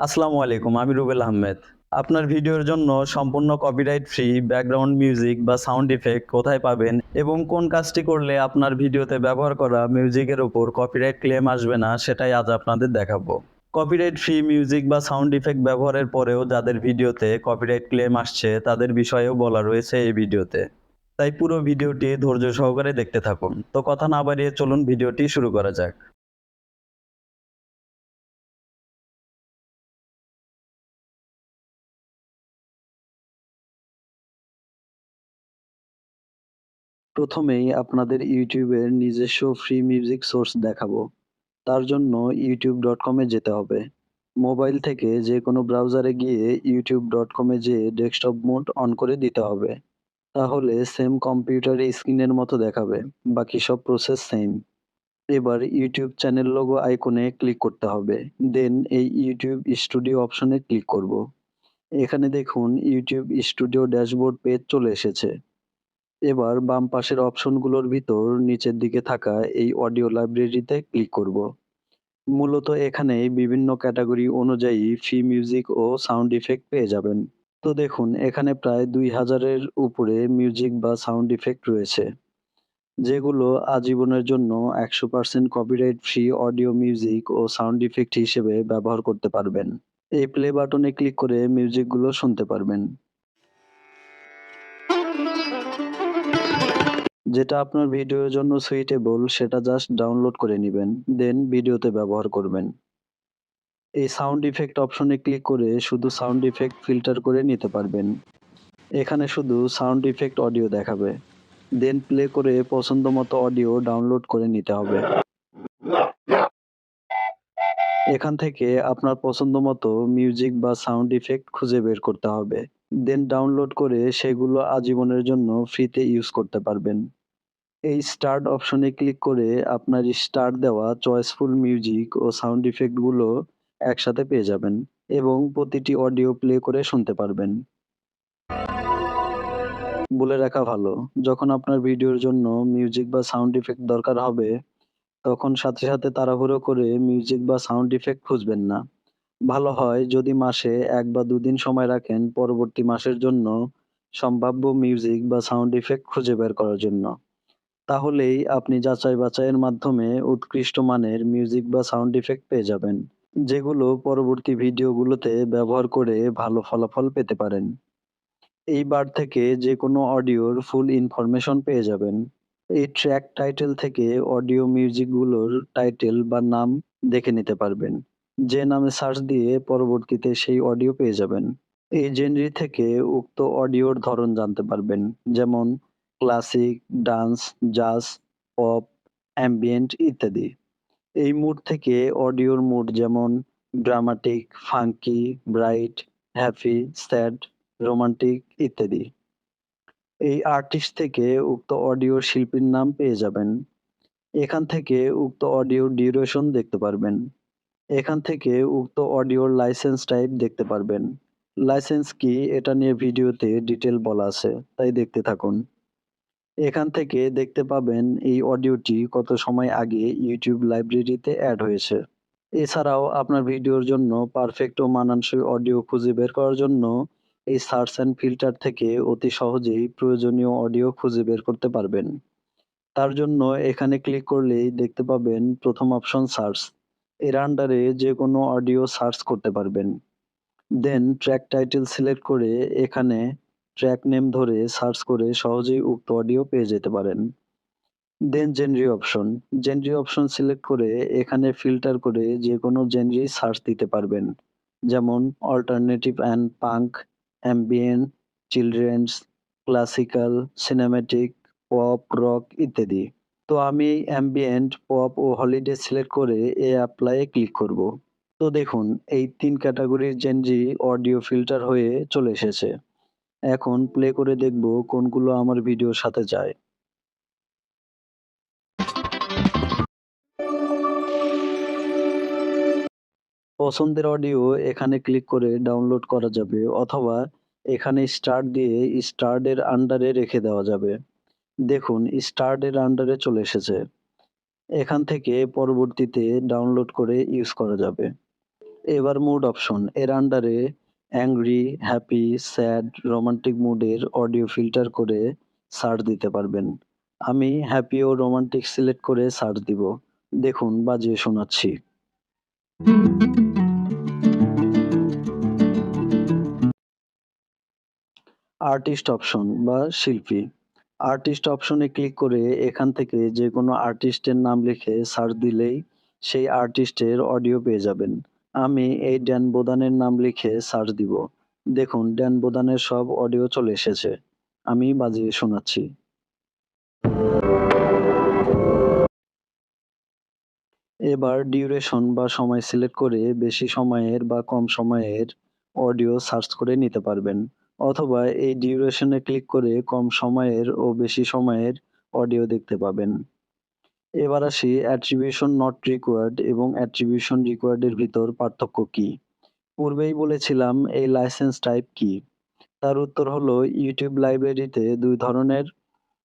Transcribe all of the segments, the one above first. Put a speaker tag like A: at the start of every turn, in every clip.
A: আসসালামু আলাইকুম, আমি রুবেল আহমেদ। আপনার ভিডিওর জন্য সম্পূর্ণ কপিরাইট ফ্রি ব্যাকগ্রাউন্ড মিউজিক বা সাউন্ড ইফেক্ট কোথায় পাবেন এবং কোন কাজটি করলে আপনার ভিডিওতে ব্যবহার করা মিউজিকের উপর কপিরাইট ক্লেম আসবে না সেটাই আজ আপনাদের দেখাবো। কপিরাইট ফ্রি মিউজিক বা সাউন্ড ইফেক্ট ব্যবহারের পরেও যাদের ভিডিওতে কপিরাইট ক্লেম আসছে তাদের বিষয়েও বলা রয়েছে এই ভিডিওতে। তাই পুরো ভিডিওটি ধৈর্য সহকারে দেখতে থাকুন। তো কথা না বাড়িয়ে চলুন ভিডিওটি শুরু করা যাক। প্রথমেই আপনাদের ইউটিউবের নিজস্ব ফ্রি মিউজিক সোর্স দেখাবো। তার জন্য youtube.com এ যেতে হবে। মোবাইল থেকে যে কোনো ব্রাউজারে গিয়ে youtube.com এ যেয়ে ডেস্কটপ মোড অন করে দিতে হবে। তাহলে সেম কম্পিউটারে স্ক্রিনের মতো দেখাবে। বাকি সব প্রসেস সেম। এবার ইউটিউব চ্যানেল লোগো আইকনে ক্লিক করতে হবে। দেন এই ইউটিউব স্টুডিও অপশনে ক্লিক করব। এখানে দেখুন ইউটিউব স্টুডিও ড্যাশবোর্ড পেজ চলে এসেছে। এবার বাম পাশের অপশনগুলোর ভিতর নিচের দিকে থাকা এই অডিও লাইব্রেরিতে ক্লিক করব। মূলত এখানে বিভিন্ন ক্যাটাগরি অনুযায়ী ফ্রি মিউজিক ও সাউন্ড ইফেক্ট পেয়ে যাবেন। তো দেখুন এখানে প্রায় ২,০০০-এর উপরে মিউজিক বা সাউন্ড ইফেক্ট রয়েছে, যেগুলো আজীবনের জন্য ১০০% কপিরাইট ফ্রি অডিও মিউজিক ও সাউন্ড ইফেক্ট হিসেবে ব্যবহার করতে পারবেন। এই প্লে বাটনে ক্লিক করে মিউজিকগুলো শুনতে পারবেন। যেটা আপনার ভিডিওর জন্য সুইটেবল সেটা জাস্ট ডাউনলোড করে নিবেন। দেন ভিডিওতে ব্যবহার করবেন। এই সাউন্ড ইফেক্ট অপশনে ক্লিক করে শুধু সাউন্ড ইফেক্ট ফিল্টার করে নিতে পারবেন। এখানে শুধু সাউন্ড ইফেক্ট অডিও দেখাবে। দেন প্লে করে পছন্দ মতো অডিও ডাউনলোড করে নিতে হবে। এখান থেকে আপনার পছন্দ মতো মিউজিক বা সাউন্ড ইফেক্ট খুঁজে বের করতে হবে। দেন ডাউনলোড করে সেগুলো আজীবনের জন্য ফ্রিতে ইউজ করতে পারবেন। এই স্টার্ট অপশনে ক্লিক করে আপনার স্টার দেওয়া চয়েসফুল মিউজিক ও সাউন্ড ইফেক্ট গুলো একসাথে পেয়ে যাবেন এবং প্রতিটি অডিও প্লে করে শুনতে পারবেন। বলে রাখা ভালো, যখন আপনার ভিডিওর জন্য মিউজিক বা সাউন্ড ইফেক্ট দরকার হবে, তখন সাথে সাথে তাড়াহুড়ো করে মিউজিক বা সাউন্ড ইফেক্ট খুঁজবেন না। ভালো হয় যদি মাসে ১ বা ২ দিন সময় রাখেন পরবর্তী মাসের জন্য সম্ভাব্য মিউজিক বা সাউন্ড ইফেক্ট খুঁজে বের করার জন্য। তাহলেই আপনি যাচাই-বাছাইয়ের মাধ্যমে উৎকৃষ্ট মানের মিউজিক বা সাউন্ড ইফেক্ট পেয়ে যাবেন, যেগুলো পরবর্তী ভিডিওগুলোতে ব্যবহার করে ভালো ফলাফল পেতে পারেন। এই বার থেকে যেকোনো অডিওর ফুল ইনফরমেশন পেয়ে যাবেন। এই ট্র্যাক টাইটেল থেকে অডিও মিউজিকগুলোর টাইটেল বা নাম দেখে নিতে পারবেন। যে নামে সার্চ দিয়ে পরবর্তীতে সেই অডিও পেয়ে যাবেন। এই জেনরি থেকে উক্ত অডিওর ধরন জানতে পারবেন। যেমন ক্লাসিক, ডান্স, জাজ, পপ, অ্যাম্বিয়েন্ট ইত্যাদি। এই মুড থেকে অডিওর মুড যেমন dramatic, funky, bright, happy, sad, romantic ইত্যাদি। এই আর্টিস্ট থেকে উক্ত অডিওর শিল্পীর নাম পেয়ে যাবেন। এখান থেকে উক্ত অডিওর ডিউরেশন দেখতে পারবেন। এখান থেকে উক্ত অডিওর লাইসেন্স টাইপ দেখতে পারবেন। লাইসেন্স কি এটা নিয়ে ভিডিওতে ডিটেইল বলা আছে, তাই দেখতে থাকুন। এখান থেকে দেখতে পাবেন এই অডিওটি কত সময় আগে YouTube লাইব্রেরিতে এড হয়েছে। এছাড়াও আপনার ভিডিওর জন্য পারফেক্ট ও মানানসই অডিও খুঁজে বের করার জন্য এই সার্চ অ্যান্ড ফিল্টার থেকে অতি সহজেই প্রয়োজনীয় অডিও খুঁজে বের করতে পারবেন। তার জন্য এখানে ক্লিক করলেই দেখতে পাবেন প্রথম অপশন সার্চ। এর আন্ডারে যেকোনো অডিও সার্চ করতে পারবেন। দেন ট্র্যাক টাইটেল সিলেক্ট করে এখানে ট্র্যাক নেম ধরে সার্চ করে সহজেই উক্ত অডিও পেয়ে যেতে পারেন। দেন জেনরি অপশন। জেনরি অপশন সিলেক্ট করে এখানে ফিল্টার করে যেকোনো জেনরি সার্চ দিতে পারবেন। যেমন alternative and punk, ambient, children's, classical, cinematic, pop, rock ইত্যাদি। তো আমি অ্যাম্বিয়েন্ট, পপ ও হলিডে সিলেক্ট করে অ্যাপ্লাই এ ক্লিক করব। তো দেখুন এই ৩ ক্যাটেগরির জেনরি অডিও ফিল্টার হয়ে চলে এসেছে। এখন প্লে করে দেখব কোনগুলো আমার ভিডিওর সাথে যায়। পছন্দের অডিও এখানে ক্লিক করে ডাউনলোড করা যাবে অথবা এখানে স্টার্ট দিয়ে স্টার্ড এর আন্ডারে রেখে দেওয়া যাবে। দেখুন স্টার্ড এর আন্ডারে চলে এসেছে। এখান থেকে পরবর্তীতে ডাউনলোড করে ইউজ করা যাবে। এবার মুড অপশন এর আন্ডারে অ্যাংরি, হ্যাপি, স্যাড, রোমান্টিক মুডের অডিও ফিল্টার করে সার্চ দিতে পারবেন। আমি হ্যাপি ও রোমান্টিক সিলেক্ট করে সার্চ দিব। দেখুন বাজিয়ে শোনাচ্ছি। আর্টিস্ট অপশন বা শিল্পী। আর্টিস্ট অপশনে ক্লিক করে এখান থেকে যেকোনো আর্টিস্টের নাম লিখে সার্চ দিলেই সেই আর্টিস্টের অডিও পেয়ে যাবেন। আমি এই ড্যান বোদানের নাম লিখে সার্চ দিব। দেখুন ড্যান বোদানের সব অডিও চলে এসেছে। আমি বাজিয়ে শোনাচ্ছি। এবার ডিউরেশন বা সময় সিলেক্ট করে বেশি সময়ের বা কম সময়ের অডিও সার্চ করে নিতে পারবেন। অথবা এই ডিউরেশনে ক্লিক করে কম সময়ের ও বেশি সময়ের অডিও দেখতে পাবেন। এবার আসি অ্যাট্রিবিউশন নট রিকোয়ার্ড এবং অ্যাট্রিবিউশন রিকোয়ার্ড এর ভিতর পার্থক্য কি? পূর্বেই বলেছিলাম এই লাইসেন্স টাইপ কি? তার উত্তর হলো YouTube লাইব্রেরিতে ২ ধরনের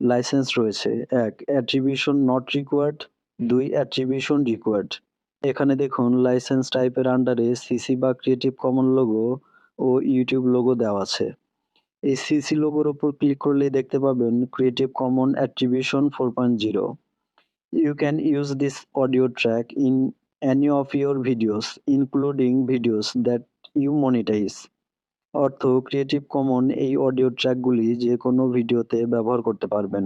A: লাইসেন্স রয়েছে। ১ attribution not required, ২ attribution required. এখানে দেখুন লাইসেন্স টাইপের আন্ডারে সিসি বা ক্রিয়েটিভ কমন লোগো ও YouTube লোগো দেওয়া আছে। এই সিসি লোগোর উপর ক্লিক করলেই দেখতে পাবেন creative common attribution 4.0। You can use this audio track in any of your videos, including videos that you monetize. অর্থ ক্রিয়েটিভ কমন এই অডিও ট্র্যাকগুলি যে কোনো ভিডিওতে ব্যবহার করতে পারবেন,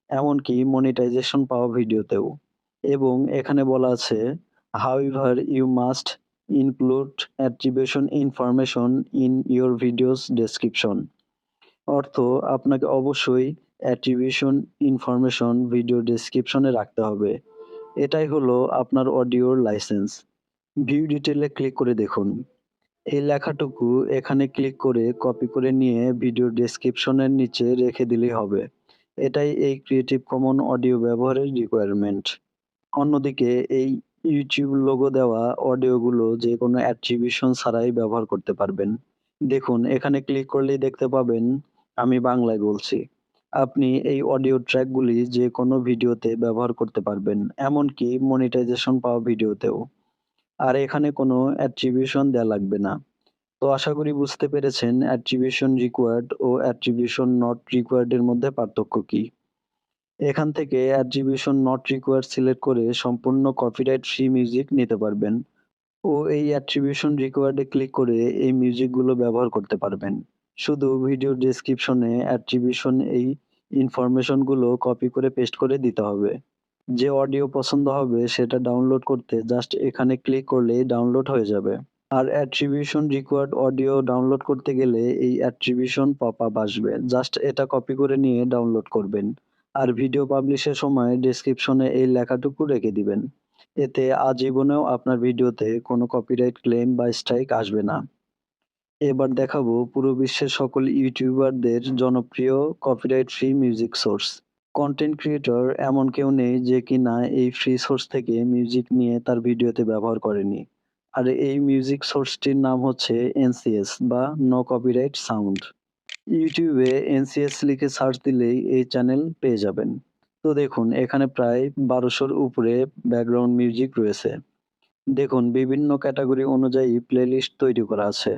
A: এমনকি মনিটাইজেশন পাওয়া ভিডিওতেও। এবং এখানে বলা আছে, however you must include attribution information in your video's description. অর্থ আপনাকে অবশ্যই অ্যাট্রিবিউশন ইনফরমেশন ভিডিও ডেসক্রিপশনে রাখতে হবে। এটাই হলো আপনার অডিওর লাইসেন্স। ভিউ ডিটেইলে ক্লিক করে দেখুন। এই লেখাটুকু এখানে ক্লিক করে কপি করে নিয়ে ভিডিও ডেসক্রিপশনের নিচে রেখে দিলেই হবে। এটাই এই ক্রিয়েটিভ কমন অডিও ব্যবহারের রিকোয়ারমেন্ট। অন্যদিকে এই YouTube লোগো দেওয়া অডিওগুলো যেকোনো অ্যাট্রিবিউশন ছাড়াই ব্যবহার করতে পারবেন। দেখুন এখানে ক্লিক করলেই দেখতে পাবেন আমি বাংলায় বলছি। আপনি এই অডিও ট্র্যাকগুলি যেকোনো ভিডিওতে ব্যবহার করতে পারবেন, এমনকি মনিটাইজেশন পাওয়া ভিডিওতেও। আর এখানে কোনো অ্যাট্রিবিউশন দেয়া লাগবে না। তো আশা করি বুঝতে পেরেছেন অ্যাট্রিবিউশন রিকোয়ার্ড ও অ্যাট্রিবিউশন নট রিকোয়ার্ড এর মধ্যে পার্থক্য কি। এখান থেকে অ্যাট্রিবিউশন নট রিকোয়ার্ড সিলেক্ট করে সম্পূর্ণ কপিরাইট ফ্রি মিউজিক নিতে পারবেন ও এই অ্যাট্রিবিউশন রিকোয়ার্ড এ ক্লিক করে এই মিউজিকগুলো ব্যবহার করতে পারবেন। শুধু ভিডিও ডেসক্রিপশনে অ্যাট্রিবিউশন এই ইনফরমেশনগুলো কপি করে পেস্ট করে দিতে হবে। যে অডিও পছন্দ হবে সেটা ডাউনলোড করতে জাস্ট এখানে ক্লিক করলেই ডাউনলোড হয়ে যাবে। আর অ্যাট্রিবিউশন রিকোয়ার্ড অডিও ডাউনলোড করতে গেলে এই অ্যাট্রিবিউশন পপআপ আসবে। জাস্ট এটা কপি করে নিয়ে ডাউনলোড করবেন। আর ভিডিও পাবলিশের সময় ডেসক্রিপশনে এই লেখাটুকু রেখে দিবেন। এতে আজীবনেও আপনার ভিডিওতে কোনো কপিরাইট ক্লেম বা স্ট্রাইক আসবে না। এবার দেখাবো পুরো বিশ্বের সকল ইউটিউবারদের জনপ্রিয় copyright free music source. Content creator এমন কেউ নেই যে কিনা এই ফ্রি সোর্স থেকে মিউজিক নিয়ে তার ভিডিওতে ব্যবহার করেনি। আর এই মিউজিক সোর্সটির নাম হচ্ছে এনসিএস বা নো কপিরাইট সাউন্ড। ইউটিউবে এনসিএস লিখে সার্চ দিলেই এই চ্যানেল পেয়ে যাবেন। তো দেখুন এখানে প্রায় ১২০০-র উপরে ব্যাকগ্রাউন্ড মিউজিক রয়েছে। দেখুন বিভিন্ন ক্যাটাগরি অনুযায়ী প্লেলিস্ট তৈরি করা আছে।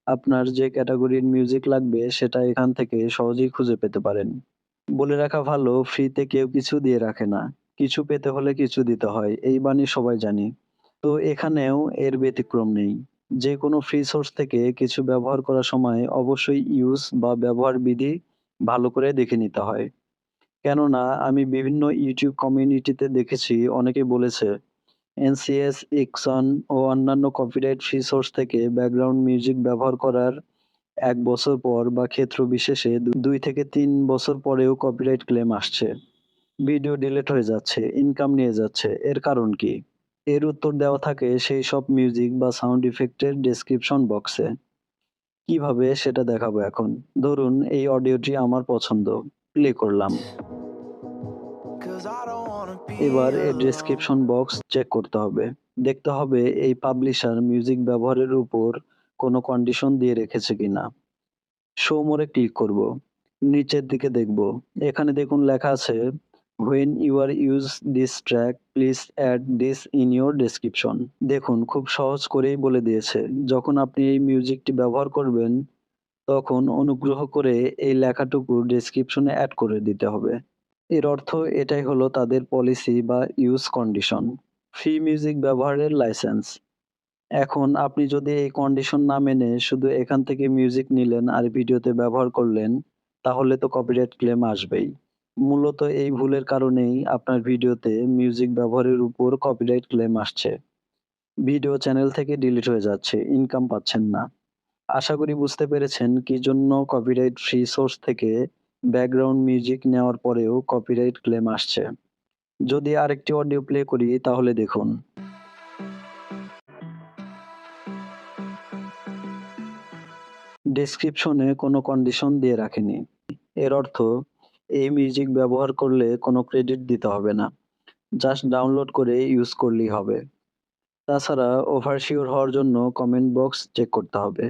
A: আপনার যে ক্যাটাগরির মিউজিক লাগবে সেটা এখান থেকে সহজেই খুঁজে পেতে পারেন। বলে রাখা ভালো, ফ্রিতে কেউ কিছু দিয়ে রাখে না। কিছু পেতে হলে কিছু দিতে হয়। এই বাণী সবাই জানি। তো এখানেও এর ব্যতিক্রম নেই। যেকোনো ফ্রি সোর্স থেকে কিছু ব্যবহার করার সময় অবশ্যই ইউজ বা ব্যবহার বিধি ভালো করে দেখে নিতে হয়। কেননা আমি বিভিন্ন YouTube কমিউনিটিতে দেখেছি অনেকে বলেছে এনসিএস, ইকসন ও অন্যান্য কপিরাইট ফ্রি সোর্স থেকে ব্যাকগ্রাউন্ড মিউজিক ব্যবহার করার ১ বছর পর বা ক্ষেত্র বিশেষে ২ থেকে ৩ বছর পরেও কপিরাইট ক্লেম আসছে। ভিডিও ডিলিট হয়ে যাচ্ছে, ইনকাম নিয়ে যাচ্ছে। এর কারণ কি? এর উত্তর দেওয়া থাকে সেই সব মিউজিক বা সাউন্ড ইফেক্টের ডেসক্রিপশন বক্সে। কিভাবে সেটা দেখাবো এখন। ধরুন এই অডিওটি আমার পছন্দ। প্লে করলাম। এবার এর ডেসক্রিপশন বক্স চেক করতে হবে। দেখতে হবে এই পাবলিশার মিউজিক ব্যবহারের উপর কোনো কন্ডিশন দিয়ে রেখেছে কিনা। শো মোরে ক্লিক করব। নিচের দিকে দেখব। এখানে দেখুন লেখা আছে When you are use this track, please add this in your description. দেখুন খুব সহজ করেই বলে দিয়েছে। যখন আপনি এই মিউজিকটি ব্যবহার করবেন, তখন অনুগ্রহ করে এই লেখাটুকু ডেসক্রিপশনে এড করে দিতে হবে। এর অর্থ এটাই হলো তাদের পলিসি বা ইউজ কন্ডিশন। ফ্রি মিউজিক ব্যবহারের লাইসেন্স। এখন আপনি যদি এই কন্ডিশন না মেনে শুধু এখান থেকে মিউজিক নিলেন আর ভিডিওতে ব্যবহার করলেন, তাহলে তো কপিরাইট ক্লেম আসবেই। মূলত এই ভুলের কারণেই আপনার ভিডিওতে মিউজিক ব্যবহারের উপর কপিরাইট ক্লেম আসছে। ভিডিও চ্যানেল থেকে ডিলিট হয়ে যাচ্ছে, ইনকাম পাচ্ছেন না। আশা করি বুঝতে পেরেছেন কি জন্য কপিরাইট ফ্রি সোর্স থেকে ব্যাকগ্রাউন্ড মিউজিক নেওয়ার পরেও কপিরাইট ক্লেম আসছে। যদি আরেকটি অডিও প্লে করি তাহলে দেখুন। ডেসক্রিপশনে কোনো কন্ডিশন দিয়ে রাখেনি। এর অর্থ এই মিউজিক ব্যবহার করলে কোনো ক্রেডিট দিতে হবে না। জাস্ট ডাউনলোড করে ইউজ করলেই হবে। তাছাড়া ওভারশিওর হওয়ার জন্য কমেন্ট বক্স চেক করতে হবে।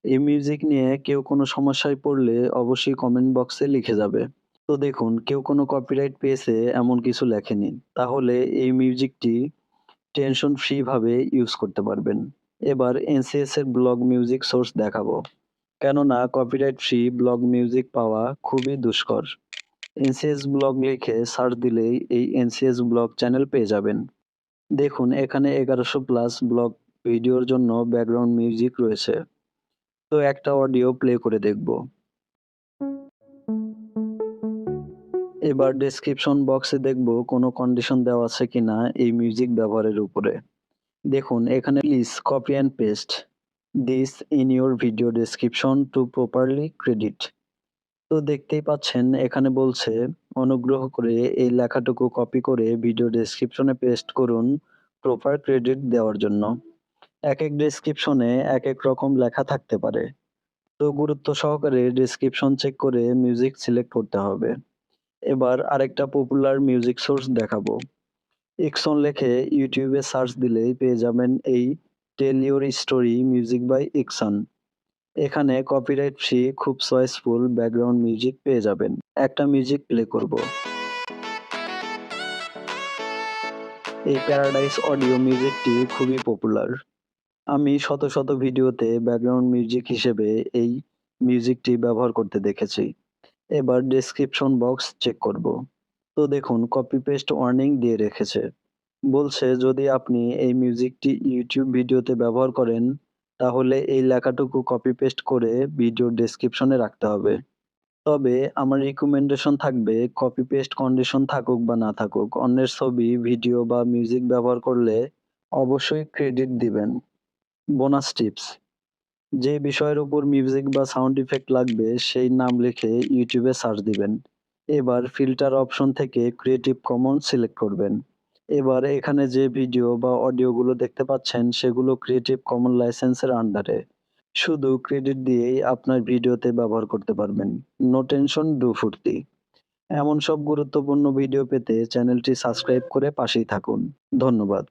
A: এই মিউজিক নিয়ে কেউ কোনো সমস্যায় পড়লে অবশ্যই কমেন্ট বক্সে লিখে যাবে। তো দেখুন কেউ কোনো কপিরাইট পেয়েছে এমন কিছু লেখেনি। তাহলে এই মিউজিকটি টেনশন ফ্রি ভাবে ইউজ করতে পারবেন। এবার এনসিএস এর ব্লগ মিউজিক সোর্স দেখাবো। কেননা কপিরাইট ফ্রি ব্লগ মিউজিক পাওয়া খুবই দুষ্কর। এনসিএস ব্লগ লিখে সার্চ দিলেই এই এনসিএস ব্লগ চ্যানেল পেয়ে যাবেন। দেখুন এখানে 1100 প্লাস ব্লগ ভিডিওর জন্য ব্যাকগ্রাউন্ড মিউজিক রয়েছে। তো একটা অডিও প্লে করে দেখব। এবার ডেসক্রিপশন বক্সে দেখব কোনো কন্ডিশন দেওয়া আছে কিনা এই মিউজিক ব্যবহারের উপরে। দেখুন এখানে please copy and paste this in your video description to properly credit. তো দেখতেই পাচ্ছেন এখানে বলছে অনুগ্রহ করে এই লেখাটুকু কপি করে ভিডিও ডেসক্রিপশনে পেস্ট করুন প্রপার ক্রেডিট দেওয়ার জন্য। একেক ডেসক্রিপশনে একেক রকম লেখা থাকতে পারে। তো গুরুত্ব সহকারে ডেসক্রিপশন চেক করে মিউজিক সিলেক্ট করতে হবে। এবার আরেকটা পপুলার মিউজিক সোর্স দেখাবো। ইকসন লিখে ইউটিউবে সার্চ দিলেই পেয়ে যাবেন এই tell your story music by ইকসন। এখানে কপিরাইট ফ্রি খুব চয়েসফুল ব্যাকগ্রাউন্ড মিউজিক পেয়ে যাবেন। একটা মিউজিক প্লে করব। এই প্যারাডাইস অডিও মিউজিকটি খুবই পপুলার। আমি শত শত ভিডিওতে ব্যাকগ্রাউন্ড মিউজিক হিসেবে এই মিউজিকটি ব্যবহার করতে দেখেছি। এবার ডেসক্রিপশন বক্স চেক করব। তো দেখুন কপি পেস্ট ওয়ার্নিং দিয়ে রেখেছে। বলছে যদি আপনি এই মিউজিকটি ইউটিউব ভিডিওতে ব্যবহার করেন, তাহলে এই লেখাটুকু কপি পেস্ট করে ভিডিওর ডেসক্রিপশনে রাখতে হবে। তবে আমার রিকমেন্ডেশন থাকবে কপি পেস্ট কন্ডিশন থাকুক বা না থাকুক, অন্যের ছবি, ভিডিও বা মিউজিক ব্যবহার করলে অবশ্যই ক্রেডিট দিবেন। বোনাস টিপস: যে বিষয়ের উপর মিউজিক বা সাউন্ড ইফেক্ট লাগবে সেই নাম লিখে ইউটিউবে সার্চ দিবেন। এবার ফিল্টার অপশন থেকে ক্রিয়েটিভ কমন্স সিলেক্ট করবেন। এবার এখানে যে ভিডিও বা অডিওগুলো দেখতে পাচ্ছেন সেগুলো ক্রিয়েটিভ কমন লাইসেন্সের আন্ডারে। শুধু ক্রেডিট দিয়েই আপনার ভিডিওতে ব্যবহার করতে পারবেন। নো টেনশন, ডু ফুর্তি। এমন সব গুরুত্বপূর্ণ ভিডিও পেতে চ্যানেলটি সাবস্ক্রাইব করে পাশেই থাকুন। ধন্যবাদ।